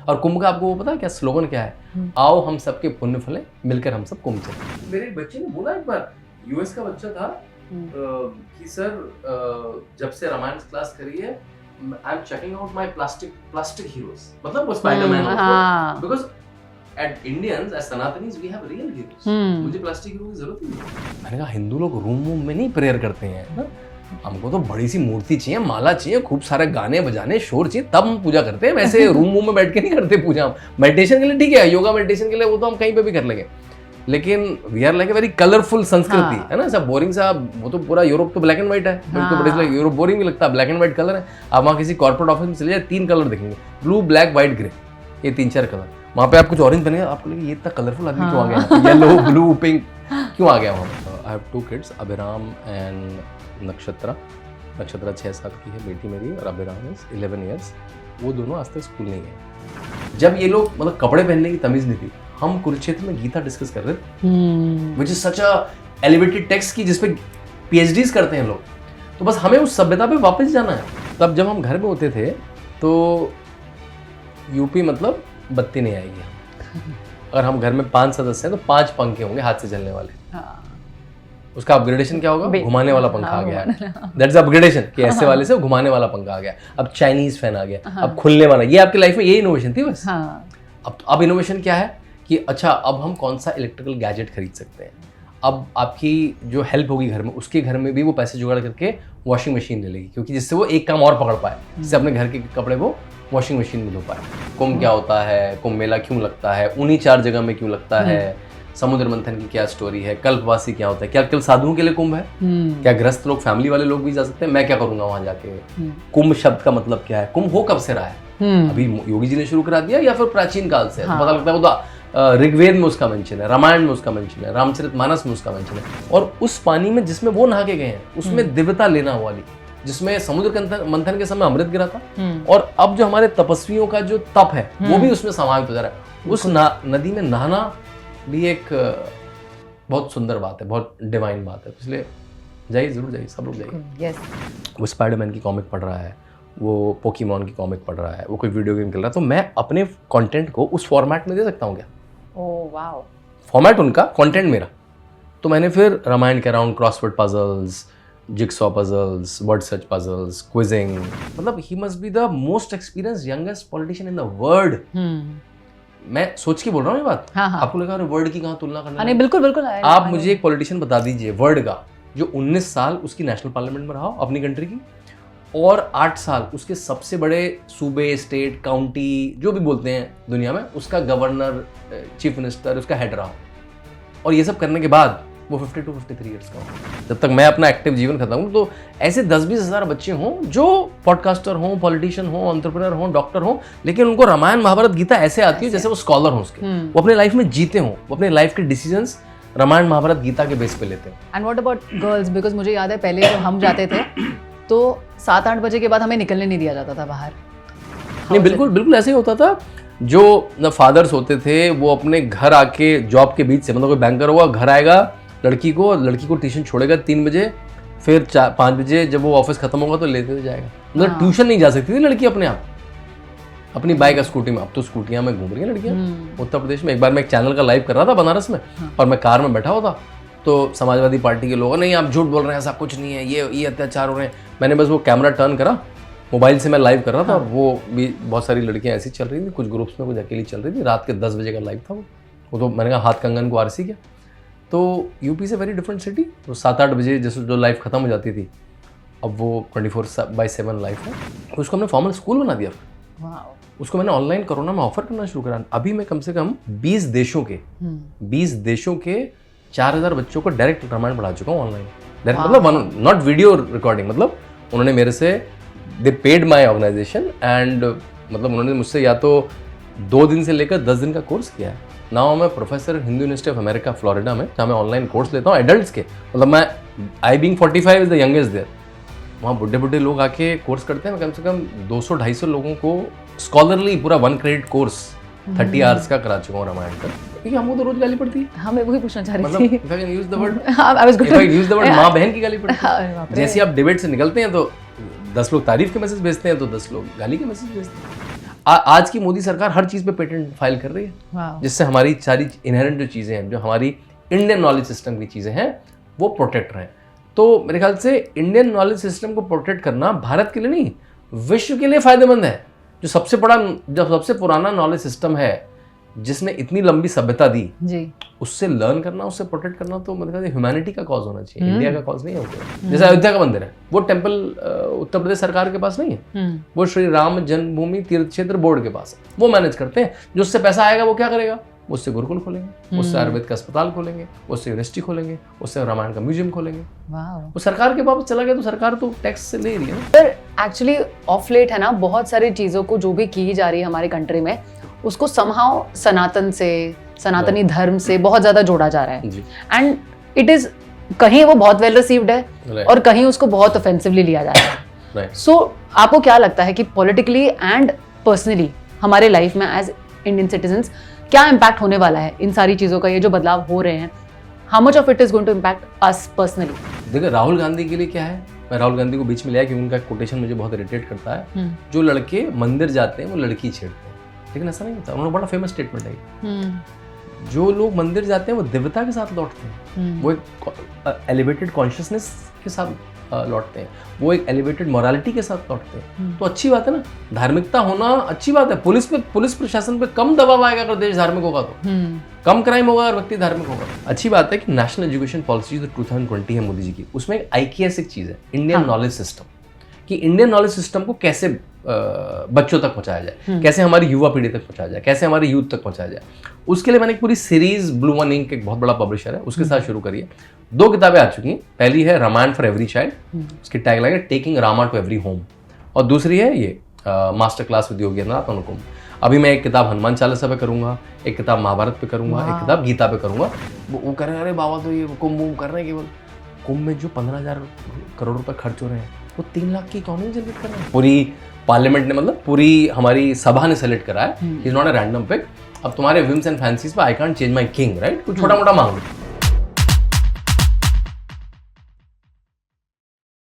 और कुंभ का आपको वो पता है क्या स्लोगन क्या है? आओ हम सबके पुण्य फले, मिलकर हम सब कुंभ चले। मेरे बच्चे ने बोला एक बार, यूएस का बच्चा था कि सर जब से रामायण क्लास करी है I am checking out my plastic heroes, मतलब वो Spiderman because at Indians as Sanatanis we have real heroes, मुझे प्लास्टिक हीरो की जरूरत ही नहीं। मैंने कहा हिंदू लोग रूम में नहीं प्रेयर करते हैं ना, हमको तो बड़ी सी मूर्ति चाहिए, माला चाहिए, खूब सारे गाने बजाने, शोर चाहिए, तब हम पूजा करते हैं। वैसे रूम में बैठ के नहीं करते पूजा। मेडिटेशन के लिए ठीक है, योगा मेडिटेशन के लिए वो तो हम कहीं पे भी कर लेंगे, लेकिन we are like a very colourful संस्कृति है ना। सब बोरिंग सा, वो तो पूरा यूरोप तो ब्लैक एंड व्हाइट है, बिल्कुल यूरोप बोरिंग भी लगता है, ब्लैक एंड व्हाइट कलर है। आप वहाँ किसी कॉर्पोरेट ऑफिस में चले जाए, 3 कलर दिखेंगे, ब्लू ब्लैक व्हाइट ग्रे, ये 3-4 कलर। वहाँ पे आप कुछ ऑरेंज बनेगा, आपको लगे ये इतना कलरफुल आदमी क्यों आ गया, येलो ब्लू पिंक क्यों आ गया वहाँ पे। I have 2 kids, Abhiram and Nakshatra. Nakshatra 6 साल की है बेटी मेरी, और अभिराम इज 11 ईयर्स। वो दोनों आज तक स्कूल नहीं गए। जब ये लोग मतलब कपड़े पहनने की तमीज नहीं थी, हम कुरुक्षेत्र में गीता डिस्कस कर रहे थे, which is such a elevated text की जिसपे पीएचडीज करते हैं लोग। तो बस हमें उस सभ्यता पे वापस जाना है। तब जब हम घर में होते थे तो यूपी मतलब बत्ती नहीं आएगी। अगर हम घर में 5 सदस्य हैं तो 5 पंखे होंगे हाथ से चलने वाले। उसका अपग्रेडेशन क्या होगा? घुमाने वाला पंखा आ गया है, दैट्स अपग्रेडेशन कि ऐसे वाले से घुमाने वाला पंखा आ गया। अब चाइनीज फैन आ गया, अब खुलने वाला। ये आपकी लाइफ में ये इनोवेशन थी बस। अब इनोवेशन क्या है कि अच्छा अब हम कौन सा इलेक्ट्रिकल गैजेट खरीद सकते हैं। अब आपकी जो हेल्प होगी घर में, उसके घर में भी वो पैसे जुगाड़ करके वॉशिंग मशीन ले लेगी, क्योंकि जिससे वो एक काम और पकड़ पाए, जिससे अपने घर के कपड़े वो वॉशिंग मशीन में धो पाए। कुंभ क्या होता है, कुंभ मेला क्यों लगता है, उन्हीं 4 जगह में क्यों लगता है, समुद्र मंथन की क्या स्टोरी है, कल्पवासी क्या होता है, क्या केवल साधुओं के लिए कुंभ है, क्या ग्रस्त लोग फैमिली वाले लोग भी जा सकते हैं, मैं क्या करूंगा वहां जाके। कुंभ शब्द का मतलब क्या है, कुंभ हो कब से रहा है, अभी योगी जी ने शुरू करा दिया या फिर प्राचीन काल से? पता लगता है वो तो ऋग्वेद में उसका मेंशन है, रामायण में उसका मेंशन है, रामचरितमानस में उसका मेंशन है। और उस पानी में जिसमें वो नहा के गए हैं उसमें दिव्यता लेना वाली, जिसमें समुद्र मंथन के समय अमृत गिरा था, और अब जो हमारे तपस्वियों का जो तप है वो भी उसमें समाहित हो जा रहा है। उस नदी में नहाना भी एक बहुत सुंदर बात है, बहुत डिवाइन बात है। इसलिए जाइए, जरूर जाइए, सब लोग जाइए। वो स्पाइडरमैन की कॉमिक पढ़ रहा है, वो पोकेमॉन की कॉमिक पढ़ रहा है, वो कोई वीडियो गेम खेल रहा है, तो मैं अपने कंटेंट को उस फॉर्मेट में दे सकता हूँ क्या? ओह वाओ, फॉर्मेट उनका, कंटेंट मेरा। तो मैंने फिर रामायण के around crossword puzzles, jigsaw puzzles, word search puzzles, quizzing, मतलब he must be the most experienced youngest politician in the world. मैं सोच के बोल रहा हूँ ये बात। आपको लगा वर्ड की कहाँ तुलना करना? नहीं, बिल्कुल बिल्कुल। आप मुझे एक पॉलिटिशियन बता दीजिए वर्ड का जो 19 साल उसकी नेशनल पार्लियामेंट में रहा हो अपनी कंट्री की, और 8 साल उसके सबसे बड़े सूबे, स्टेट, काउंटी जो भी बोलते हैं दुनिया में, उसका गवर्नर, चीफ मिनिस्टर, उसका हेड रहा हो, और ये सब करने के बाद वो 50 to 53 ईयर्स का हो। जब तक मैं अपना एक्टिव जीवन खत्म हूँ तो ऐसे 10-20 हज़ार बच्चे हों जो पॉडकास्टर हों, पॉलिटिशियन हों, एंटरप्रेन्योर हों, डॉक्टर हों, लेकिन उनको रामायण महाभारत गीता ऐसे आती है जैसे वो स्कॉलर हों, उसके वो अपने लाइफ में जीते हों, वो अपने लाइफ के डिसीजंस रामायण महाभारत गीता के बेस पे लेते हैं। And what about girls? Because मुझे याद है पहले जब हम जाते थे तो 7-8 बजे के बाद हमें निकलने नहीं दिया जाता था बाहर। नहीं, बिल्कुल बिल्कुल ऐसे ही होता था। जो फादर्स होते थे वो अपने घर आके जॉब के बीच से, मतलब कोई बैंकर हुआ, घर आएगा, लड़की को ट्यूशन छोड़ेगा 3 बजे, फिर 5 बजे जब वो ऑफिस खत्म होगा तो लेते हुए जाएगा। मतलब ट्यूशन नहीं जा सकती थी लड़की अपने आप, अपनी बाइक या स्कूटी में। अब तो स्कूटियां में घूम रही हैं लड़कियां उत्तर प्रदेश में। एक बार मैं एक चैनल का लाइव कर रहा था बनारस में, और मैं कार में बैठा हुआ था, तो समाजवादी पार्टी के लोग, नहीं आप झूठ बोल रहे हैं, ऐसा कुछ नहीं है, ये अत्याचार हो रहे हैं। मैंने बस वो कैमरा टर्न करा, मोबाइल से मैं लाइव कर रहा था, और वो भी बहुत सारी लड़कियां ऐसी चल रही थी, कुछ ग्रुप्स में, कुछ अकेली चल रही थी। रात के 10 बजे का लाइव था वो तो मैंने कहा हाथ कंगन को आरसी किया। तो यूपी से वेरी डिफरेंट सिटी, तो 7-8 बजे जैसे जो लाइफ खत्म हो जाती थी, अब वो 24/7 लाइफ है। उसको हमने फॉर्मल स्कूल बना दिया। उसको मैंने ऑनलाइन कोरोना में ऑफर करना शुरू करा। अभी मैं कम से कम 20 देशों के 4000 बच्चों को डायरेक्ट रामायण पढ़ा चुका हूँ ऑनलाइन। मतलब नॉट वीडियो रिकॉर्डिंग, मतलब उन्होंने मेरे से, they paid my organisation, and मतलब उन्होंने मुझसे या तो 2 दिन से लेकर 10 दिन का कोर्स किया है। नाउ मैं professor Hindu university of America Florida में, जहाँ मैं ऑनलाइन कोर्स लेता हूँ एडल्ट्स के। मतलब मैं, I being 45 is the youngest there, वहाँ बुढ़े लोग आके कोर्स करते हैं। मैं कम से कम 200-250 लोगों को स्कॉलरली पूरा 1 क्रेडिट कोर्स 30 आवर्स का करा चुका हूँ रामायण का। क्योंकि हमको तो रोज गाली पड़ती है। हाँ, मैं वही पूछना चाह रही थी। मतलब if I can use the word माँ बहन की गाली पड़ती है। जैसे आप डिबेट से निकलते हैं तो 10 लोग तारीफ के मैसेज भेजते हैं, तो 10 लोग गाली के मैसेज भेजते हैं। आज की मोदी सरकार हर चीज़ पे पेटेंट फाइल कर रही है, Wow. जिससे हमारी सारी इनहेरेंट जो चीज़ें हैं, जो हमारी इंडियन नॉलेज सिस्टम की चीज़ें हैं, वो प्रोटेक्ट रहें। तो मेरे ख्याल से इंडियन नॉलेज सिस्टम को प्रोटेक्ट करना भारत के लिए नहीं, विश्व के लिए फ़ायदेमंद है। जो सबसे पुराना नॉलेज सिस्टम है, जिसने इतनी लंबी सभ्यता दी, जी, उससे लर्न करना, उससे प्रोटेक्ट करना, तो मेरे ख्याल से ह्यूमैनिटी का कॉज होना चाहिए, इंडिया का कॉज नहीं होगा। जैसे अयोध्या का मंदिर है, वो टेम्पल उत्तर प्रदेश सरकार के पास नहीं है, वो श्री राम जन्मभूमि तीर्थ क्षेत्र बोर्ड के पास है, वो मैनेज करते हैं। जो उससे पैसा आएगा वो क्या करेगा, उससे गुरुकुल खोलेंगे, उससे आयुर्वेद का अस्पताल खोलेंगे, उससे यूनिवर्सिटी खोलेंगे, उससे रामायण का म्यूजियम खोलेंगे। वो सरकार के वापस चला गया तो सरकार तो टैक्स से ले रही है ना। पर एक्चुअली ऑफ लेट है ना, बहुत सारी चीज़ों को जो भी की जा रही है हमारे कंट्री में, उसको समहाउ सनातनी धर्म से बहुत ज़्यादा जोड़ा जा रहा है। एंड इट इज़, कहीं वो बहुत वेल रिसीव्ड है और कहीं उसको बहुत ऑफेंसिवली लिया जा रहा है। सो आपको क्या लगता है कि पॉलिटिकली एंड पर्सनली हमारे लाइफ में एज इंडियन सिटीजन्स क्या इम्पैक्ट होने वाला है इन सारी चीज़ों का, ये जो बदलाव हो रहे हैं, how much of it is going to impact us personally? देखो, राहुल गांधी के लिए क्या है, मैं राहुल गांधी को बीच में लिया क्योंकि उनका कोटेशन मुझे बहुत इरिटेट करता है। जो लड़के मंदिर जाते हैं वो लड़की छेड़ते हैं, लेकिन ऐसा नहीं होता। उन्होंने बड़ा फेमस स्टेटमेंट है, जो लोग मंदिर जाते हैं वो दिव्यता के साथ लौटते हैं, वो एक एलिवेटेड कॉन्शियसनेस के साथ लौटते हैं, वो एक एलिवेटेड मोरालिटी के साथ लौटते हैं। तो अच्छी बात है ना, धार्मिकता होना अच्छी बात है। पुलिस प्रशासन पे कम दबाव आएगा अगर देश धार्मिक होगा, तो कम क्राइम होगा अगर व्यक्ति धार्मिक होगा। अच्छी बात है कि नेशनल एजुकेशन पॉलिसी जो 2020 है मोदी जी की, उसमें एक ऐतिहासिक चीज है, इंडियन नॉलेज सिस्टम, कि इंडियन नॉलेज सिस्टम को कैसे बच्चों तक पहुंचाया जाए, कैसे हमारी युवा पीढ़ी तक पहुंचाया जाए, कैसे हमारे यूथ तक पहुंचाया जाए। उसके लिए मैंने एक पूरी सीरीज, ब्लू वन इंक एक बहुत बड़ा पब्लिशर है, उसके साथ शुरू करी है। 2 किताबें आ चुकी हैं। पहली है रामायण फॉर एवरी चाइल्ड, उसकी टैगलाइन है taking Rama to every home, और दूसरी है ये master class with Yogi Adityanath अनुकुम। अभी मैं एक किताब हनुमान चालीसा पे करूंगा, एक किताब महाभारत पे करूंगा, एक किताब गीता पे करूंगा। वो कह रहे हैं अरे बाबा तो ये कुंभ कर रहे हैं, केवल कुंभ में जो 15,000 करोड़ रुपए खर्च हो रहे हैं वो 3 लाख की इकोनॉमी जनरेट कर रहे हैं। पूरी पार्लियामेंट ने, मतलब पूरी हमारी सभा ने सेलेक्ट करा है, is not a random pick. अब तुम्हारे विम्स एंड फैंसीज पे I can't change my king, right? कुछ छोटा मोटा मांग लो,